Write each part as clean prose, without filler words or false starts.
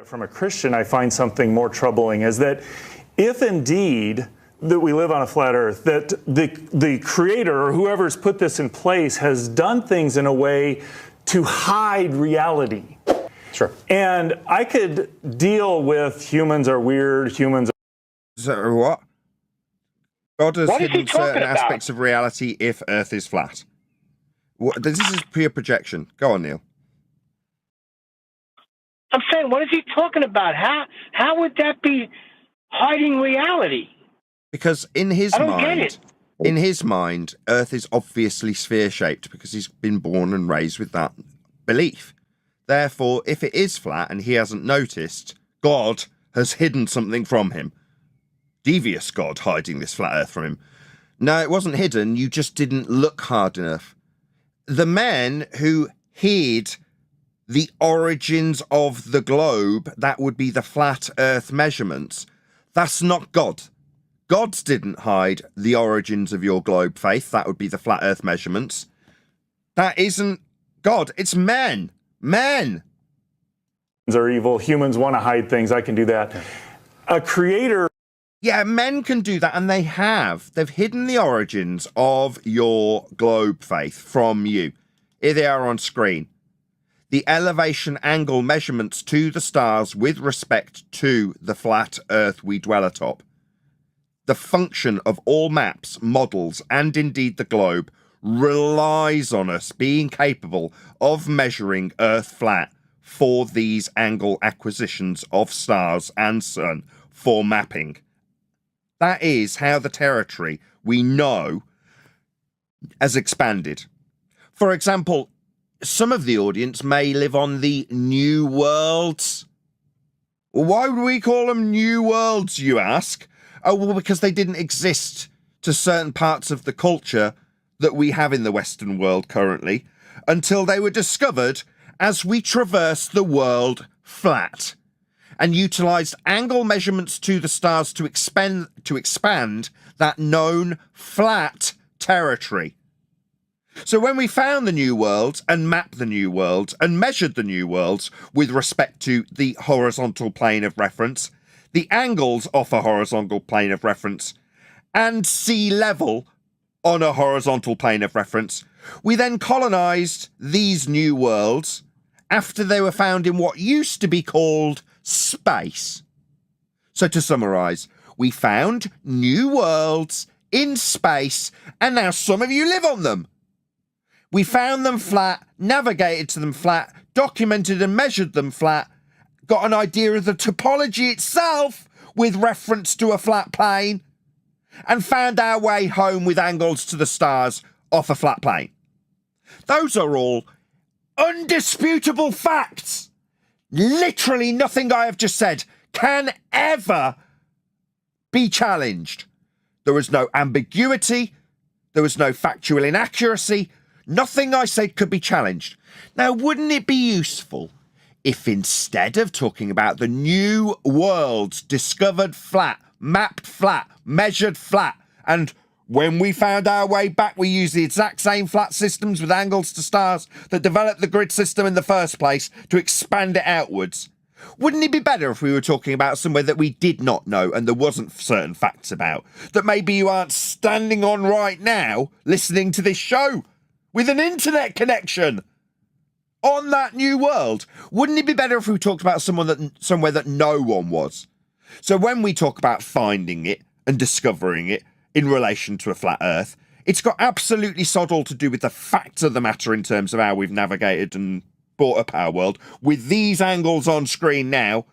From a Christian, I find something more troubling is that if indeed that we live on a flat earth, that the creator or whoever's put this in place has done things in a way to hide reality. Sure. And I could deal with humans are weird, humans are... So what? God has hidden certain aspects of reality if Earth is flat. This is pure projection. Go on, Neil. I'm saying, what is he talking about? How would that be hiding reality? Because in his mind, Earth is obviously sphere-shaped because he's been born and raised with that belief. Therefore, if it is flat and he hasn't noticed, God has hidden something from him. Devious God hiding this flat Earth from him. No, it wasn't hidden. You just didn't look hard enough. The men who hid the origins of the globe, that would be the flat Earth measurements. That's not God. Gods didn't hide the origins of your globe faith. That would be the flat Earth measurements. That isn't God. It's men. Men are evil. Humans want to hide things. I can do that. A creator. Yeah, men can do that, and they have. They've hidden the origins of your globe faith from you. Here they are on screen. The elevation angle measurements to the stars with respect to the flat Earth we dwell atop. The function of all maps, models, and indeed the globe relies on us being capable of measuring Earth flat for these angle acquisitions of stars and sun for mapping. That is how the territory we know has expanded. For example, some of the audience may live on the New Worlds. Why would we call them New Worlds, you ask? Oh, well, because they didn't exist to certain parts of the culture that we have in the Western world currently until they were discovered as we traversed the world flat and utilised angle measurements to the stars to expand that known flat territory. So when we found the New Worlds and mapped the New Worlds and measured the New Worlds with respect to the horizontal plane of reference, the angles off a horizontal plane of reference, and sea level on a horizontal plane of reference, we then colonised these New Worlds after they were found in what used to be called space. So to summarise, we found New Worlds in space, and now some of you live on them. We found them flat, navigated to them flat, documented and measured them flat, got an idea of the topology itself with reference to a flat plane, and found our way home with angles to the stars off a flat plane. Those are all undisputable facts. Literally nothing I have just said can ever be challenged. There was no ambiguity. There was no factual inaccuracy. Nothing I said could be challenged. Now, wouldn't it be useful if instead of talking about the new worlds discovered flat, mapped flat, measured flat, and when we found our way back, we used the exact same flat systems with angles to stars that developed the grid system in the first place to expand it outwards? Wouldn't it be better if we were talking about somewhere that we did not know and there wasn't certain facts about, that maybe you aren't standing on right now listening to this show with an internet connection on that new world? Wouldn't it be better if we talked about somewhere that no one was? So when we talk about finding it and discovering it in relation to a flat Earth, it's got absolutely sod all to do with the facts of the matter in terms of how we've navigated and brought up our world with these angles on screen now.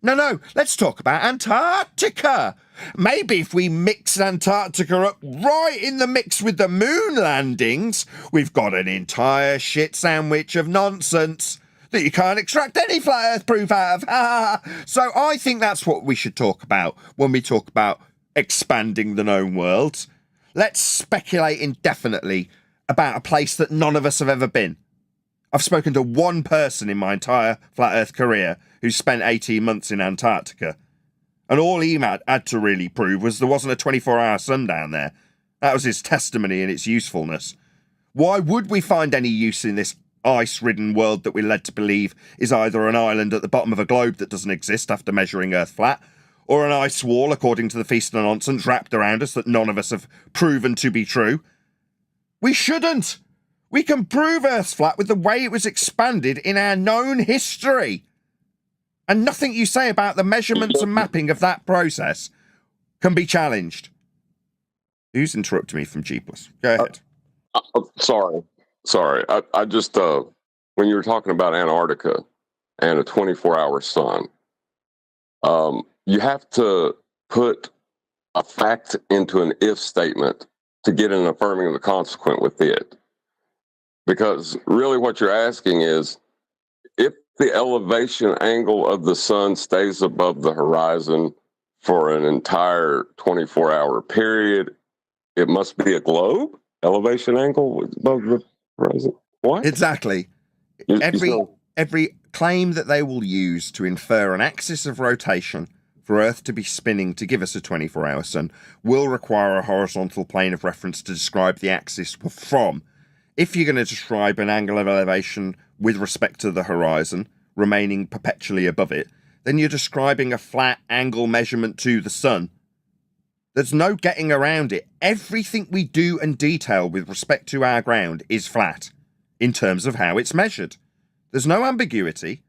No, let's talk about Antarctica. Maybe if we mix Antarctica up right in the mix with the moon landings, we've got an entire shit sandwich of nonsense that you can't extract any flat Earth proof out of. So I think that's what we should talk about when we talk about expanding the known worlds. Let's speculate indefinitely about a place that none of us have ever been. I've spoken to one person in my entire flat Earth career who spent 18 months in Antarctica. And all he had to really prove was there wasn't a 24-hour sun down there. That was his testimony and its usefulness. Why would we find any use in this ice-ridden world that we're led to believe is either an island at the bottom of a globe that doesn't exist after measuring Earth flat, or an ice wall, according to the Feast of Nonsense, wrapped around us that none of us have proven to be true. We shouldn't. We can prove Earth's flat with the way it was expanded in our known history. And nothing you say about the measurements and mapping of that process can be challenged. Who's interrupted me from G+? Go ahead. Sorry. I just, when you were talking about Antarctica and a 24-hour sun, you have to put a fact into an if statement to get an affirming of the consequent with it. Because really what you're asking is, if the elevation angle of the sun stays above the horizon for an entire 24-hour period, it must be a globe? Elevation angle above the horizon? What? Exactly. Every claim that they will use to infer an axis of rotation for Earth to be spinning to give us a 24-hour sun will require a horizontal plane of reference to describe the axis from. If you're going to describe an angle of elevation with respect to the horizon, remaining perpetually above it, then you're describing a flat angle measurement to the sun. There's no getting around it. Everything we do and detail with respect to our ground is flat in terms of how it's measured. There's no ambiguity.